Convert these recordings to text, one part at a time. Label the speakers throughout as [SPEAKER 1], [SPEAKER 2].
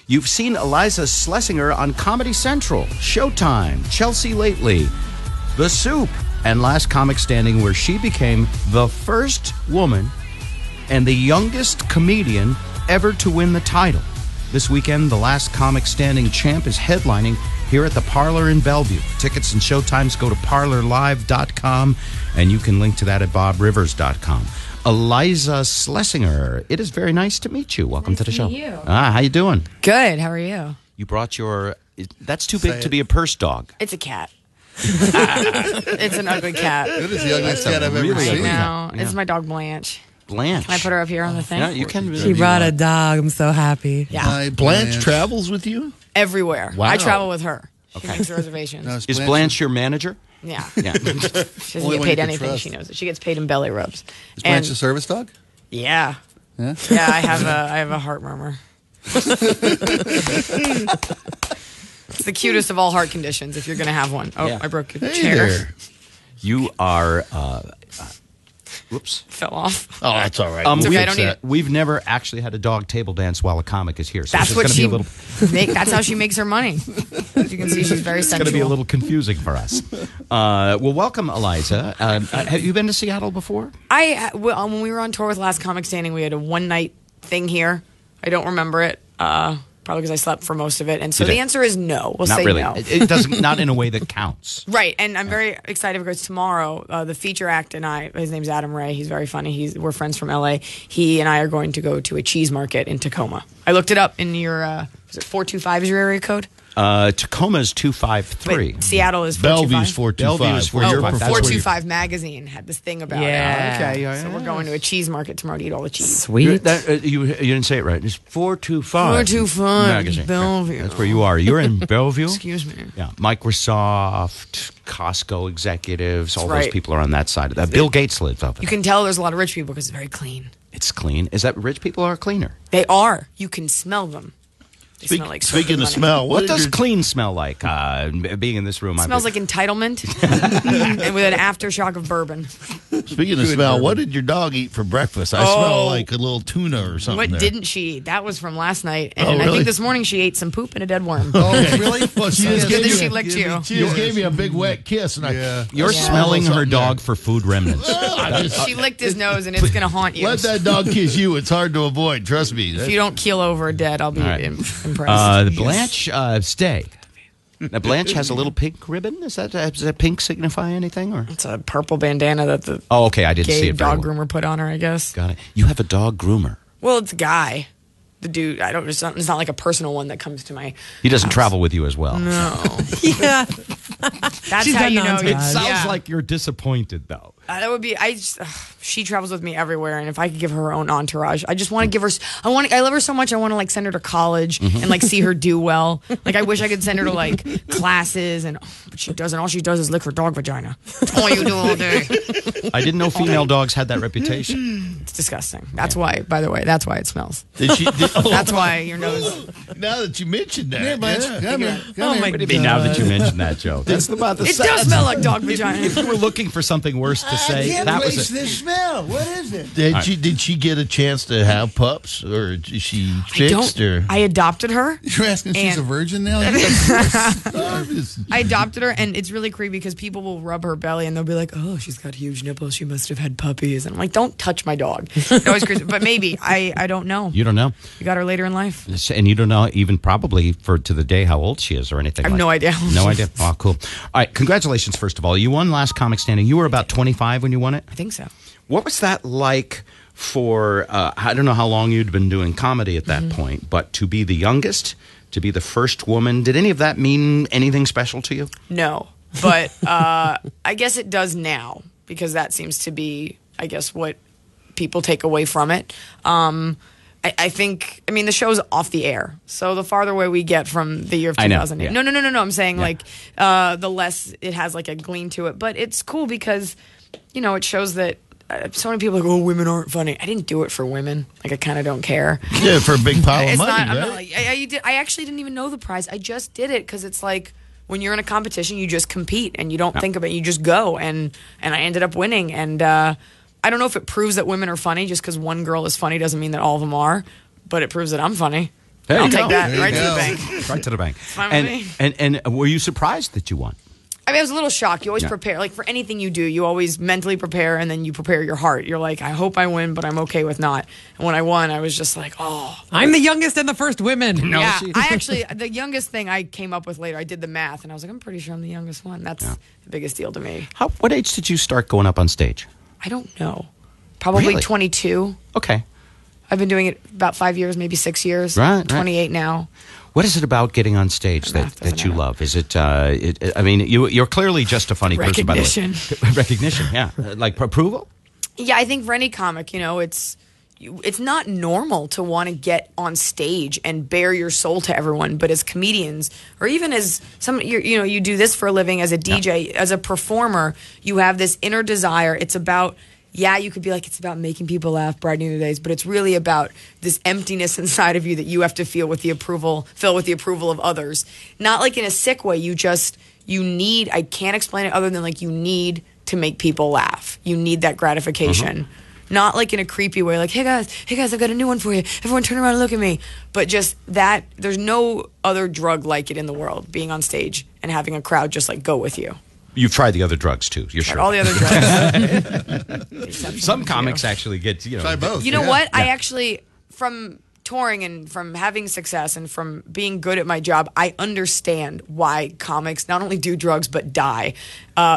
[SPEAKER 1] You've seen Iliza Shlesinger on Comedy Central, Showtime, Chelsea Lately, The Soup, and Last Comic Standing, where she became the first woman and the youngest comedian ever to win the title. This weekend, the Last Comic Standing champ is headlining here at the Parlor in Bellevue. Tickets and showtimes go to parlorlive.com, and you can link to that at bobrivers.com. Iliza Shlesinger, it is very nice to meet you. Welcome to the show.
[SPEAKER 2] Meet you.
[SPEAKER 1] How you doing?
[SPEAKER 2] Good. How are you?
[SPEAKER 1] You brought your... That's too big to be a purse dog.
[SPEAKER 2] It's a cat. It's an ugly cat.
[SPEAKER 3] It is the ugliest cat I've ever
[SPEAKER 1] really
[SPEAKER 3] seen.
[SPEAKER 1] ugly
[SPEAKER 2] No,
[SPEAKER 1] Yeah.
[SPEAKER 2] It's my dog Blanche.
[SPEAKER 1] Blanche.
[SPEAKER 2] Can I put her up here on the thing?
[SPEAKER 1] Yeah, you can.
[SPEAKER 4] She brought a dog. I'm so happy.
[SPEAKER 2] Yeah.
[SPEAKER 3] Hi,
[SPEAKER 5] Blanche travels with you?
[SPEAKER 2] Everywhere.
[SPEAKER 5] Wow.
[SPEAKER 2] I travel with her. She makes the reservations.
[SPEAKER 3] No,
[SPEAKER 1] Is Blanche your manager?
[SPEAKER 2] Yeah.
[SPEAKER 1] Yeah.
[SPEAKER 2] She doesn't
[SPEAKER 3] Only
[SPEAKER 2] get
[SPEAKER 3] one
[SPEAKER 2] paid
[SPEAKER 3] you can
[SPEAKER 2] anything.
[SPEAKER 3] trust.
[SPEAKER 2] She knows it. She gets paid in belly rubs.
[SPEAKER 3] Is Blanche a service dog?
[SPEAKER 2] Yeah.
[SPEAKER 3] Yeah?
[SPEAKER 2] Yeah, I have a heart murmur. It's the cutest of all heart conditions if you're going to have one. Oh,
[SPEAKER 1] Yeah.
[SPEAKER 2] I broke your
[SPEAKER 5] Hey
[SPEAKER 2] chair.
[SPEAKER 5] there.
[SPEAKER 1] You are... whoops.
[SPEAKER 2] Fell off.
[SPEAKER 5] Oh, that's all right.
[SPEAKER 2] okay, I don't need it.
[SPEAKER 1] We've never actually had a dog table dance while a comic is here. So
[SPEAKER 2] That's
[SPEAKER 1] it's
[SPEAKER 2] what
[SPEAKER 1] gonna
[SPEAKER 2] she.
[SPEAKER 1] be a little,
[SPEAKER 2] That's how she makes her money. As you can see, she's very
[SPEAKER 1] it's
[SPEAKER 2] sensual.
[SPEAKER 1] going to be a little confusing for us. Well, welcome, Iliza. Have you been to Seattle before?
[SPEAKER 2] When we were on tour with Last Comic Standing, we had a one-night thing here. I don't remember it. Probably because I slept for most of it. And so
[SPEAKER 1] You did.
[SPEAKER 2] the answer is no. We'll
[SPEAKER 1] Not
[SPEAKER 2] say
[SPEAKER 1] really.
[SPEAKER 2] no.
[SPEAKER 1] It doesn't. Not in a way that counts.
[SPEAKER 2] Right, and I'm very excited because tomorrow the feature act and I, his name's Adam Ray, he's very funny, we're friends from LA, he and I are going to go to a cheese market in Tacoma. I looked it up in your, was it 425 is your area code?
[SPEAKER 1] Tacoma is 253.
[SPEAKER 2] But Seattle is 425.
[SPEAKER 5] Bellevue is 425.
[SPEAKER 1] Bellevue is 425. That's where
[SPEAKER 2] 425 magazine had this thing about
[SPEAKER 4] Yeah.
[SPEAKER 2] it.
[SPEAKER 1] Okay, yeah,
[SPEAKER 2] So we're going to a cheese market tomorrow to eat all the cheese.
[SPEAKER 4] Sweet.
[SPEAKER 1] You didn't say it right. It's 425.
[SPEAKER 2] 425
[SPEAKER 1] magazine.
[SPEAKER 2] Bellevue.
[SPEAKER 1] That's where you are. You're in Bellevue?
[SPEAKER 2] Excuse me.
[SPEAKER 1] Yeah. Microsoft, Costco executives, all those
[SPEAKER 2] right.
[SPEAKER 1] people are on that side of that. Bill Gates lives over
[SPEAKER 2] You
[SPEAKER 1] there.
[SPEAKER 2] can tell there's a lot of rich people because it's very clean.
[SPEAKER 1] It's clean. Is that rich people are cleaner?
[SPEAKER 2] They are. You can smell them. They smell like
[SPEAKER 5] Speaking of
[SPEAKER 2] money.
[SPEAKER 5] smell,
[SPEAKER 1] What
[SPEAKER 5] did
[SPEAKER 1] does
[SPEAKER 5] your-
[SPEAKER 1] clean smell like? Being in this room,
[SPEAKER 2] It smells like entitlement and with an aftershock of bourbon.
[SPEAKER 5] Speaking of smell, what did your dog eat for breakfast? I smell like a little tuna or something.
[SPEAKER 2] What
[SPEAKER 5] there.
[SPEAKER 2] didn't she eat? That was from last night. And
[SPEAKER 5] Oh,
[SPEAKER 2] I
[SPEAKER 5] really?
[SPEAKER 2] think this morning she ate some poop and a dead worm.
[SPEAKER 5] Oh, really? Well, she just
[SPEAKER 2] So
[SPEAKER 5] gave
[SPEAKER 2] then
[SPEAKER 5] me
[SPEAKER 2] she
[SPEAKER 5] a-
[SPEAKER 2] licked you.
[SPEAKER 5] She just gave me a big wet kiss, and
[SPEAKER 1] You're
[SPEAKER 2] Yeah.
[SPEAKER 1] smelling her
[SPEAKER 5] Something
[SPEAKER 1] dog for food remnants.
[SPEAKER 5] I just-
[SPEAKER 2] She licked his nose and it's going to haunt you.
[SPEAKER 5] let that dog kiss you. It's hard to avoid. Trust me.
[SPEAKER 2] If you don't keel over dead, I'll be
[SPEAKER 1] All right.
[SPEAKER 2] impressed.
[SPEAKER 1] Blanche, stay. Now, Blanche has a little pink ribbon. Does that pink signify anything? Or
[SPEAKER 2] It's a purple bandana that the
[SPEAKER 1] oh, okay, I didn't see
[SPEAKER 2] gay
[SPEAKER 1] it. very
[SPEAKER 2] dog
[SPEAKER 1] well.
[SPEAKER 2] groomer put on her, I guess.
[SPEAKER 1] Got it. You have a dog groomer.
[SPEAKER 2] Well, it's a guy. The dude, it's not like a personal one that comes to my
[SPEAKER 1] He doesn't travel with you as well.
[SPEAKER 2] No.
[SPEAKER 4] Yeah.
[SPEAKER 2] That's
[SPEAKER 4] She's
[SPEAKER 2] how
[SPEAKER 4] got
[SPEAKER 2] you know.
[SPEAKER 4] non-ties.
[SPEAKER 1] It sounds
[SPEAKER 2] Yeah.
[SPEAKER 1] like you're disappointed, though.
[SPEAKER 2] That would be. She travels with me everywhere, and if I could give her her own entourage, I just want to give her. I love her so much. I want to like send her to college and like see her do well. Like I wish I could send her to like classes, but she doesn't. All she does is lick her dog vagina. That's all you do all day.
[SPEAKER 1] I didn't know female dogs had that reputation.
[SPEAKER 2] It's disgusting. That's why. By the way, that's why it smells.
[SPEAKER 5] That's
[SPEAKER 2] That's why your nose.
[SPEAKER 5] now that you mentioned that.
[SPEAKER 3] Yeah, Blanche, come here.
[SPEAKER 4] Oh my
[SPEAKER 1] What do you mean now that you mentioned that, Joe? That's about the
[SPEAKER 2] It does smell like dog vagina.
[SPEAKER 1] If you were looking for something worse to say, that was it.
[SPEAKER 3] this smell. What is it?
[SPEAKER 5] Did she get a chance to have pups, or is she fixed? Or
[SPEAKER 2] I adopted her.
[SPEAKER 3] You're asking if she's
[SPEAKER 2] And-
[SPEAKER 3] a virgin now?
[SPEAKER 2] I adopted her, and it's really creepy because people will rub her belly and they'll be like, "Oh, she's got huge nipples. She must have had puppies." And I'm like, "Don't touch my dog." It always creeps. But maybe I don't know.
[SPEAKER 1] You don't know,
[SPEAKER 2] We got her later in life.
[SPEAKER 1] and you don't know even probably to the day how old she is or anything.
[SPEAKER 2] I have no idea.
[SPEAKER 1] No idea. Oh, cool. All right, congratulations. First of all, you won Last Comic Standing. You were about 25 when you won it.
[SPEAKER 2] I think so.
[SPEAKER 1] What was that like for? I don't know how long you'd been doing comedy at that point, but to be the youngest, to be the first woman, did any of that mean anything special to you?
[SPEAKER 2] No, but I guess it does now because that seems to be, I guess, what people take away from it. I think, the show's off the air. So the farther away we get from the year of
[SPEAKER 1] I know,
[SPEAKER 2] 2008.
[SPEAKER 1] yeah.
[SPEAKER 2] No. I'm saying
[SPEAKER 1] Yeah.
[SPEAKER 2] the less it has like a gleam to it. But it's cool because, it shows that so many people are like, oh, women aren't funny. I didn't do it for women. Like, I kind of don't care.
[SPEAKER 5] yeah, for a big pile of
[SPEAKER 2] It's
[SPEAKER 5] money,
[SPEAKER 2] not, I'm
[SPEAKER 5] right?
[SPEAKER 2] not like, I actually didn't even know the prize. I just did it because it's like, when you're in a competition, you just compete and you don't think about it. You just go. And I ended up winning. And I don't know if it proves that women are funny. Just because one girl is funny doesn't mean that all of them are. But it proves that I'm funny.
[SPEAKER 1] There
[SPEAKER 2] I'll
[SPEAKER 1] you
[SPEAKER 2] take
[SPEAKER 1] go.
[SPEAKER 2] that
[SPEAKER 3] There you
[SPEAKER 2] right to
[SPEAKER 3] go.
[SPEAKER 2] the bank.
[SPEAKER 1] Right to the bank.
[SPEAKER 2] fine with me.
[SPEAKER 1] And were you surprised that you won?
[SPEAKER 2] I mean, I was a little shocked. You always
[SPEAKER 1] Yeah.
[SPEAKER 2] prepare. Like, for anything you do, you always mentally prepare, and then you prepare your heart. You're like, I hope I win, but I'm okay with not. And when I won, I was just like, oh.
[SPEAKER 4] I'm the youngest and the first women.
[SPEAKER 1] No,
[SPEAKER 2] Yeah,
[SPEAKER 1] she-
[SPEAKER 2] I actually, the youngest thing I came up with later, I did the math, and I was like, I'm pretty sure I'm the youngest one. That's the biggest deal to me.
[SPEAKER 1] What age did you start going up on stage?
[SPEAKER 2] I don't know. Probably
[SPEAKER 1] Really?
[SPEAKER 2] 22.
[SPEAKER 1] Okay.
[SPEAKER 2] I've been doing it about 5 years, maybe 6 years.
[SPEAKER 1] Right,
[SPEAKER 2] I'm 28 now.
[SPEAKER 1] What is it about getting on stage
[SPEAKER 2] Math
[SPEAKER 1] that
[SPEAKER 2] doesn't
[SPEAKER 1] you
[SPEAKER 2] matter.
[SPEAKER 1] love? Is it? I mean, you're clearly just a funny person. By the
[SPEAKER 2] Recognition.
[SPEAKER 1] way. Recognition. Yeah. Like approval.
[SPEAKER 2] Yeah, I think for any comic, it's not normal to want to get on stage and bare your soul to everyone. But as comedians, or even as you do this for a living, as a DJ, as a performer, you have this inner desire. It's about. Yeah, you could be like, it's about making people laugh, brightening their days, but it's really about this emptiness inside of you that you have to fill with the approval of others. Not like in a sick way. You need, I can't explain it other than like you need to make people laugh. You need that gratification. Not like in a creepy way, like, hey guys, I've got a new one for you. Everyone turn around and look at me. But just that, there's no other drug like it in the world, being on stage and having a crowd just like go with you.
[SPEAKER 1] You've tried the other drugs too. You're sure.
[SPEAKER 2] All the other drugs.
[SPEAKER 1] Some comics actually get
[SPEAKER 3] Try both.
[SPEAKER 2] You know
[SPEAKER 3] yeah.
[SPEAKER 2] what? I actually, from touring and from having success and from being good at my job, I understand why comics not only do drugs but die.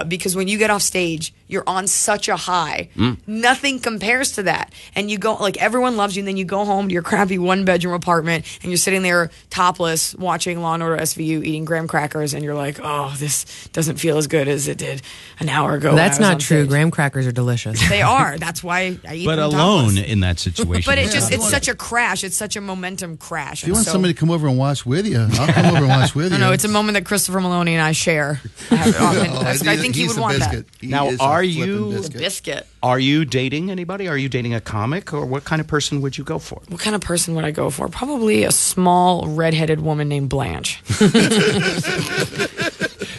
[SPEAKER 2] Because when you get off stage, you're on such a high. Nothing compares to that. And you go, like, everyone loves you, and then you go home to your crappy one-bedroom apartment, and you're sitting there topless watching Law & Order SVU, eating graham crackers, and you're like, oh, this doesn't feel as good as it did an hour ago.
[SPEAKER 4] That's
[SPEAKER 2] when I was
[SPEAKER 4] not
[SPEAKER 2] on
[SPEAKER 4] true.
[SPEAKER 2] stage.
[SPEAKER 4] Graham crackers are delicious.
[SPEAKER 2] They are. That's why I eat
[SPEAKER 1] But
[SPEAKER 2] them
[SPEAKER 1] alone
[SPEAKER 2] topless.
[SPEAKER 1] in that situation.
[SPEAKER 2] But it's such a crash. It's such a momentum crash.
[SPEAKER 3] If you want somebody to come over and watch with you, I'll come over and watch with you.
[SPEAKER 2] No, it's a moment that Christopher Maloney and I share. I have it often. I think he
[SPEAKER 3] he's
[SPEAKER 2] would
[SPEAKER 3] a
[SPEAKER 2] want
[SPEAKER 3] biscuit.
[SPEAKER 2] that.
[SPEAKER 3] He
[SPEAKER 1] Now,
[SPEAKER 3] is a
[SPEAKER 1] are
[SPEAKER 3] flippin'
[SPEAKER 1] you-
[SPEAKER 3] biscuit.
[SPEAKER 2] Biscuit.
[SPEAKER 1] Are you dating anybody? Are you dating a comic? Or what kind of person would you go for?
[SPEAKER 2] What kind of person would I go for? Probably a small redheaded woman named Blanche.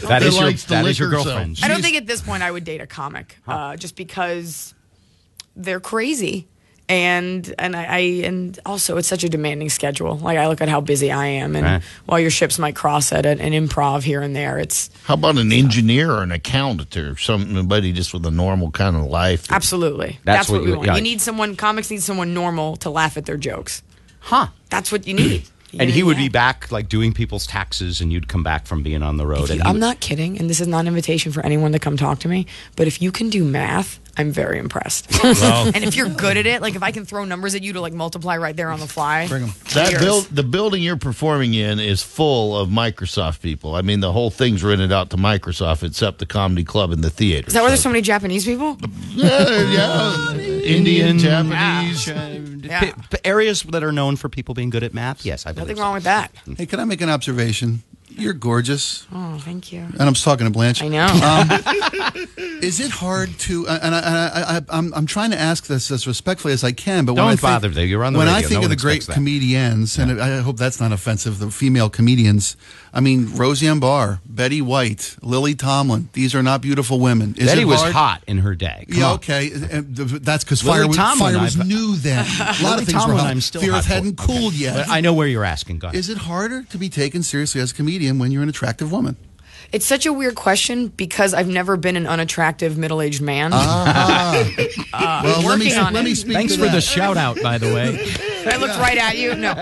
[SPEAKER 1] That is
[SPEAKER 5] likes the
[SPEAKER 1] your
[SPEAKER 5] liquor,
[SPEAKER 1] girlfriend.
[SPEAKER 2] I don't think at this point I would date a comic, just because they're crazy. And also it's such a demanding schedule. Like, I look at how busy I am, and
[SPEAKER 1] Right.
[SPEAKER 2] while your ships might cross at an improv here and there, it's
[SPEAKER 5] How about an engineer or an accountant or somebody just with a normal kind of life?
[SPEAKER 2] absolutely
[SPEAKER 1] That's
[SPEAKER 2] what
[SPEAKER 1] what
[SPEAKER 2] we
[SPEAKER 1] you-
[SPEAKER 2] want.
[SPEAKER 1] yeah.
[SPEAKER 2] You need someone. Comics need someone normal to laugh at their jokes.
[SPEAKER 1] Huh.
[SPEAKER 2] That's what you need.
[SPEAKER 1] And he would
[SPEAKER 2] Yeah.
[SPEAKER 1] be back, like, doing people's taxes, and you'd come back from being on the road. And he
[SPEAKER 2] I'm
[SPEAKER 1] would-
[SPEAKER 2] not kidding, and this is not an invitation for anyone to come talk to me, but if you can do math, I'm very impressed. And if you're good at it, like if I can throw numbers at you to like multiply right there on the fly.
[SPEAKER 3] Bring 'em.
[SPEAKER 5] The building you're performing in is full of Microsoft people. I mean, the whole thing's rented out to Microsoft, except the comedy club and the theater.
[SPEAKER 2] Is that why there's so many Japanese people?
[SPEAKER 5] Yeah, Indian, Japanese.
[SPEAKER 2] Yeah.
[SPEAKER 1] Areas that are known for people being good at math. Yes, I believe
[SPEAKER 2] Nothing
[SPEAKER 1] so.
[SPEAKER 2] wrong with that.
[SPEAKER 3] Hey, can I make an observation? You're gorgeous.
[SPEAKER 2] Oh, thank you.
[SPEAKER 3] And I'm just talking to Blanche.
[SPEAKER 2] I know.
[SPEAKER 3] Is it hard to? I'm trying to ask this as respectfully as I can, but
[SPEAKER 1] Don't
[SPEAKER 3] when I think,
[SPEAKER 1] bother, Dave. You're on the
[SPEAKER 3] when
[SPEAKER 1] radio.
[SPEAKER 3] I think
[SPEAKER 1] No
[SPEAKER 3] of
[SPEAKER 1] one
[SPEAKER 3] the great
[SPEAKER 1] expects that.
[SPEAKER 3] comedians, and I hope that's not offensive, the female comedians. I mean, Roseanne Barr, Betty White, Lily Tomlin. These are not beautiful women. Is
[SPEAKER 1] Betty
[SPEAKER 3] it
[SPEAKER 1] was
[SPEAKER 3] hard?
[SPEAKER 1] hot in her day. Come
[SPEAKER 3] Yeah,
[SPEAKER 1] on.
[SPEAKER 3] okay. And that's because
[SPEAKER 1] Lily
[SPEAKER 3] fire
[SPEAKER 1] Tomlin,
[SPEAKER 3] was
[SPEAKER 1] I've-
[SPEAKER 3] new then. A lot
[SPEAKER 1] Lily
[SPEAKER 3] of things
[SPEAKER 1] Tomlin,
[SPEAKER 3] were hot.
[SPEAKER 1] I'm still
[SPEAKER 3] the
[SPEAKER 1] hot
[SPEAKER 3] earth
[SPEAKER 1] for.
[SPEAKER 3] hadn't
[SPEAKER 1] Okay.
[SPEAKER 3] cooled yet.
[SPEAKER 1] But I know where you're asking. Go ahead.
[SPEAKER 3] Is it harder to be taken seriously as a comedian when you're an attractive woman?
[SPEAKER 2] It's such a weird question because I've never been an unattractive middle-aged man.
[SPEAKER 3] Well,
[SPEAKER 2] working on
[SPEAKER 3] let me
[SPEAKER 2] it.
[SPEAKER 3] speak
[SPEAKER 1] Thanks
[SPEAKER 3] to
[SPEAKER 1] for
[SPEAKER 3] that.
[SPEAKER 1] the shout out, by the way.
[SPEAKER 2] I looked right at you. No.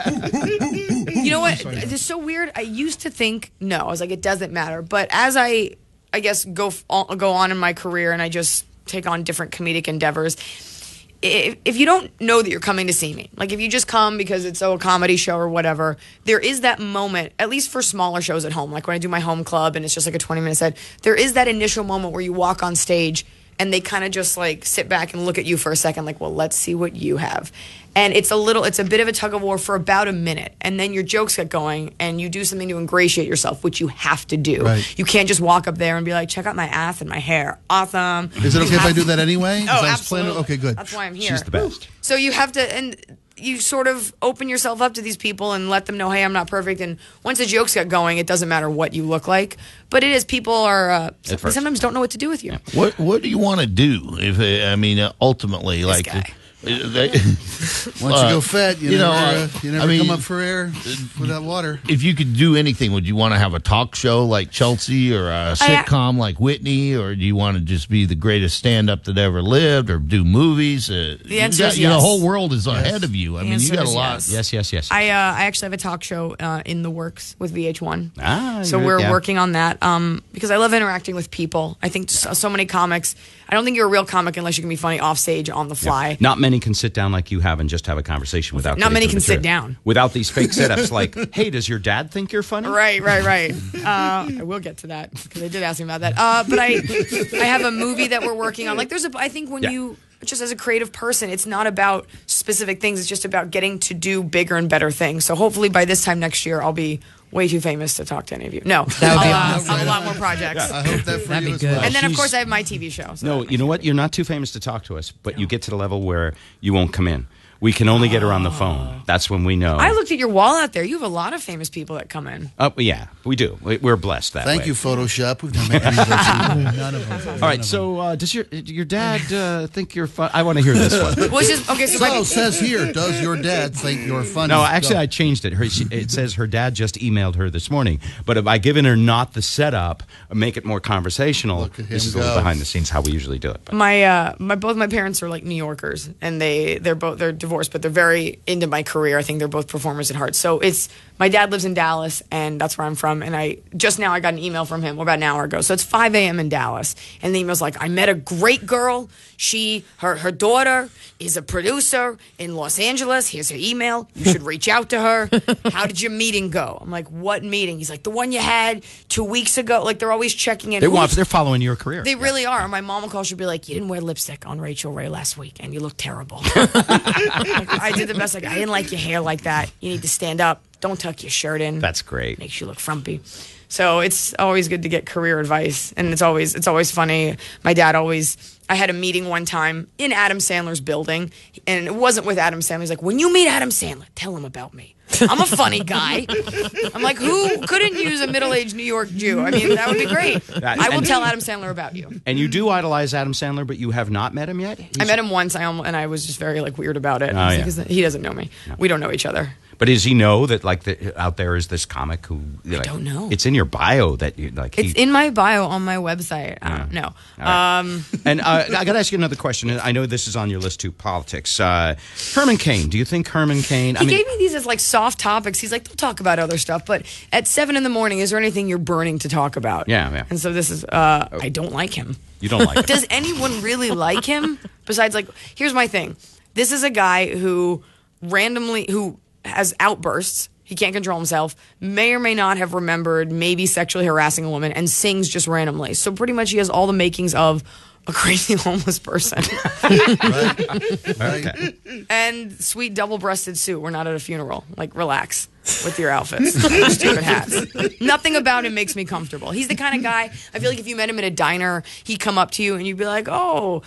[SPEAKER 2] You know what? It's so weird. I used to think no. I was like, it doesn't matter. But as I guess go on in my career and I just take on different comedic endeavors, if you don't know that you're coming to see me, like if you just come because it's a comedy show or whatever, there is that moment, at least for smaller shows at home, like when I do my home club and it's just like a 20-minute set, there is that initial moment where you walk on stage and they kind of just like sit back and look at you for a second like, well, let's see what you have. And it's a bit of a tug of war for about a minute. And then your jokes get going and you do something to ingratiate yourself, which you have to do.
[SPEAKER 3] Right.
[SPEAKER 2] You can't just walk up there and be like, check out my ass and my hair. Awesome.
[SPEAKER 3] Is it okay if I do that anyway? 'Cause
[SPEAKER 2] Oh,
[SPEAKER 3] I was planning-
[SPEAKER 2] absolutely.
[SPEAKER 3] Okay, good.
[SPEAKER 2] That's why I'm here.
[SPEAKER 1] She's the best.
[SPEAKER 2] So you have to, and you sort of open yourself up to these people and let them know, hey, I'm not perfect. And once the jokes get going, it doesn't matter what you look like. But it is, people are
[SPEAKER 1] first.
[SPEAKER 2] sometimes don't know what to do with you.
[SPEAKER 5] What do you want to do? If ultimately, like,
[SPEAKER 2] guy.
[SPEAKER 3] Once you go fat, you never come up for air without water.
[SPEAKER 5] If you could do anything, would you want to have a talk show like Chelsea or a sitcom like Whitney, or do you want to just be the greatest stand-up that ever lived, or do movies?
[SPEAKER 2] The answer is yes.
[SPEAKER 5] The whole world is ahead of you. I mean, you got a lot.
[SPEAKER 2] Yes.
[SPEAKER 1] Yes.
[SPEAKER 2] I actually have a talk show in the works with VH1. So
[SPEAKER 1] good,
[SPEAKER 2] we're working on that because I love interacting with people. I think so many comics. I don't think you're a real comic unless you can be funny off stage on the fly.
[SPEAKER 1] Yeah. Not many can sit down like you have and just have a conversation without.
[SPEAKER 2] Not many can sit down
[SPEAKER 1] without these fake setups. Like, hey, does your dad think you're funny?
[SPEAKER 2] Right. I will get to that because they did ask me about that. But I have a movie that we're working on. Like, I think when you just as a creative person, it's not about specific things. It's just about getting to do bigger and better things. So hopefully by this time next year, I'll be way too famous to talk to any of you. No,
[SPEAKER 4] that would be awesome.
[SPEAKER 2] I'll have a lot more projects.
[SPEAKER 3] I hope that for
[SPEAKER 4] That'd
[SPEAKER 3] you
[SPEAKER 4] be
[SPEAKER 3] as
[SPEAKER 4] good.
[SPEAKER 3] well.
[SPEAKER 2] And then, of course, I have my TV show. So
[SPEAKER 1] No, you know what? You're not too famous to talk to us, but you get to the level where you won't come in. We can only get her on the phone. That's when we know.
[SPEAKER 2] I looked at your wall out there. You have a lot of famous people that come in.
[SPEAKER 1] Yeah, we do. We're blessed that way.
[SPEAKER 3] Thank you, Photoshop. We've done that. None of them.
[SPEAKER 1] All right, so does your dad think you're fun? I want to hear this one.
[SPEAKER 2] Which is okay.
[SPEAKER 3] So says here, does your dad think you're funny?
[SPEAKER 1] No, actually, I changed it. It says her dad just emailed her this morning. But by giving her not the setup, make it more conversational.
[SPEAKER 3] Look at him
[SPEAKER 1] This is a little behind the scenes how we usually do it. But.
[SPEAKER 2] both my parents are like New Yorkers, and they're divorced, but they're very into my career. I think they're both performers at heart. So my dad lives in Dallas, and that's where I'm from. And I got an email from him about an hour ago. So it's 5 a.m. in Dallas, and the email's like, I met a great girl. Her daughter is a producer in Los Angeles. Here's her email. You should reach out to her. How did your meeting go? I'm like, what meeting? He's like, the one you had 2 weeks ago. Like, they're always checking in.
[SPEAKER 1] They're following your career.
[SPEAKER 2] They really are. My mom will call. She'll be like, you didn't wear lipstick on Rachel Ray last week, and you look terrible. I did the best. I didn't like your hair like that. You need to stand up. Don't tuck your shirt in.
[SPEAKER 1] That's great.
[SPEAKER 2] Makes you look frumpy. So it's always good to get career advice, and it's always funny. My dad I had a meeting one time in Adam Sandler's building, and it wasn't with Adam Sandler. He's like, when you meet Adam Sandler, tell him about me. I'm a funny guy. I'm like, who couldn't use a middle-aged New York Jew? I mean, that would be great. I will tell Adam Sandler about you.
[SPEAKER 1] And you do idolize Adam Sandler, but you have not met him yet?
[SPEAKER 2] I met him once, and I was just very weird about it. Because he doesn't know me. No. We don't know each other.
[SPEAKER 1] But does he know that out there is this comic who?
[SPEAKER 2] I don't know.
[SPEAKER 1] It's in your bio that you like.
[SPEAKER 2] It's in my bio on my website. I don't know.
[SPEAKER 1] Right. And I got to ask you another question. I know this is on your list too. Politics. Herman Cain. Do you think Herman Cain?
[SPEAKER 2] He gave me these as soft topics. He's like, they'll talk about other stuff, but at 7 a.m, is there anything you're burning to talk about? Yeah. And so this is. I don't like him.
[SPEAKER 1] You don't like him.
[SPEAKER 2] Does anyone really like him? Besides, here's my thing. This is a guy who has outbursts. He can't control himself, may or may not have remembered maybe sexually harassing a woman, and sings just randomly. So pretty much he has all the makings of a crazy homeless person.
[SPEAKER 3] Right.
[SPEAKER 2] And sweet double-breasted suit. We're not at a funeral. Relax with your outfits. Stupid hats. Nothing about him makes me comfortable. He's the kind of guy, I feel like if you met him at a diner, he'd come up to you and you'd be like, oh,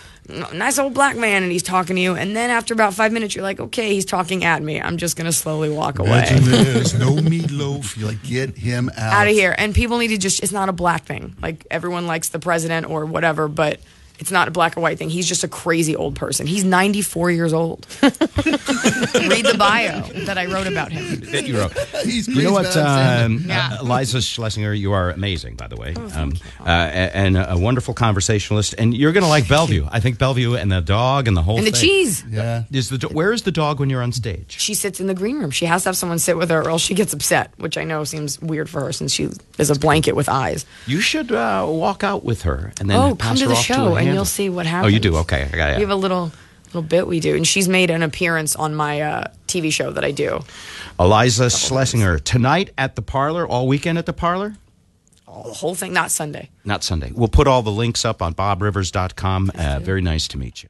[SPEAKER 2] nice old black man, and he's talking to you. And then after about 5 minutes, you're like, okay, he's talking at me. I'm just going to slowly walk away.
[SPEAKER 3] Imagine this. No meatloaf. You're like, get him out.
[SPEAKER 2] Out of here. And people need to it's not a black thing. Everyone likes the president or whatever, but it's not a black or white thing. He's just a crazy old person. He's 94 years old. Read the bio that I wrote about him.
[SPEAKER 1] That you wrote.
[SPEAKER 3] He's
[SPEAKER 1] You know what,
[SPEAKER 2] Yeah.
[SPEAKER 1] Iliza Shlesinger, you are amazing, by the way,
[SPEAKER 2] thank you.
[SPEAKER 1] and a wonderful conversationalist. And you're going to like Bellevue. I think Bellevue and the dog and the whole
[SPEAKER 2] And the
[SPEAKER 1] thing.
[SPEAKER 2] cheese.
[SPEAKER 3] Yeah.
[SPEAKER 1] Where is the dog when you're on stage?
[SPEAKER 2] She sits in the green room. She has to have someone sit with her or else she gets upset, which I know seems weird for her since she is a blanket with eyes.
[SPEAKER 1] You should walk out with her and then
[SPEAKER 2] Come
[SPEAKER 1] pass
[SPEAKER 2] to
[SPEAKER 1] her
[SPEAKER 2] the
[SPEAKER 1] off
[SPEAKER 2] show
[SPEAKER 1] to a
[SPEAKER 2] and
[SPEAKER 1] handler.
[SPEAKER 2] you'll see what happens.
[SPEAKER 1] Oh, you do? Okay. I got it.
[SPEAKER 2] We have a little bit we do. And she's made an appearance on my TV show that I do.
[SPEAKER 1] Iliza Shlesinger, tonight at the Parlor, all weekend at the Parlor?
[SPEAKER 2] Oh, the whole thing, not Sunday.
[SPEAKER 1] Not Sunday. We'll put all the links up on bobrivers.com. Very nice to meet you.